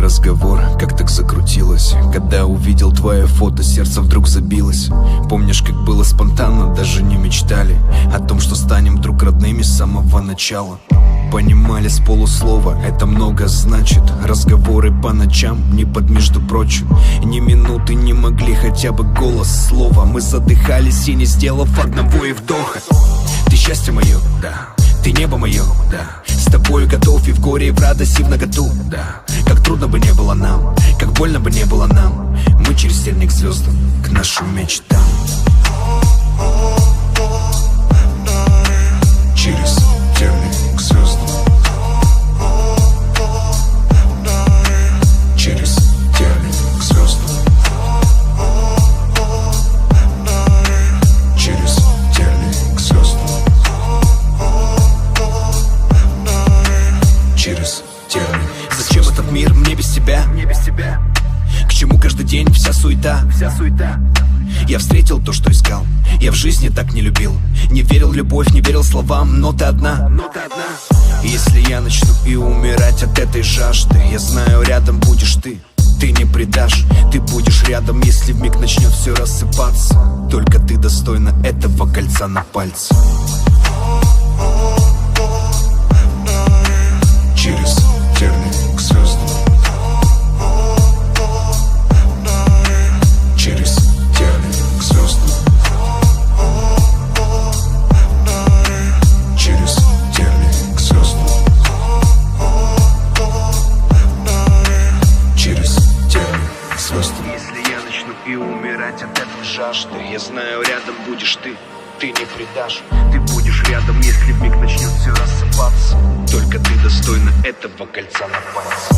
разговор, как так закрутилось. Когда увидел твое фото, сердце вдруг забилось. Помнишь, как было спонтанно, даже не мечтали о том, что станем вдруг родными с самого начала. Понимали с полуслова, это много значит. Разговоры по ночам, не под между прочим. Ни минуты не могли, хотя бы голос, слово. Мы задыхались и не сделав одного и вдоха. Ты счастье мое, да. Ты небо мое, да. С тобою готов и в горе, и в радости, и в наготу, да. Как трудно бы не было нам, как больно бы не было нам, мы через терник к звездам, к нашим мечтам. Через терник к звездам. Через терник к звездам. Через терник к звездам. Через терник. Зачем этот мир мне без тебя? К чему каждый день вся суета? Я встретил то, что искал. Я в жизни так не любил. Не верил в любовь, не верил словам. Но ты одна. Если я начну и умирать от этой жажды, я знаю, рядом будешь ты. Ты не предашь, ты будешь рядом, если вмиг начнет все рассыпаться. Только ты достойна этого кольца на пальце. Через терник к звездам. Через терник к звездам. Через терник к звездам. Через терник к звездам. Если я начну и умирать от этой жажды, я знаю, рядом будешь ты. Ты не предашь, ты будешь рядом, если вмиг начнет все рассыпаться. Только ты достойна этого кольца на пальце.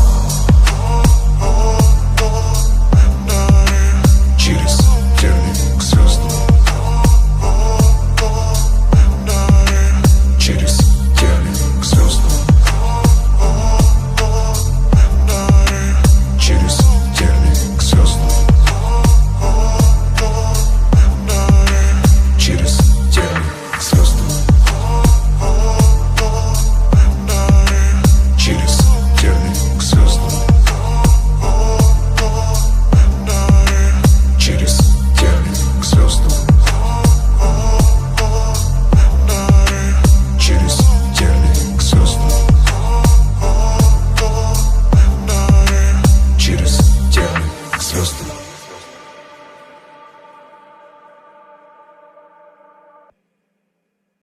Через терник к звездам. Через терник к звездам. Через терник к звездам. Через терник к звездам. Через терник к звездам. Через терник к звездам. Через терник к звездам. Через терник к звездам.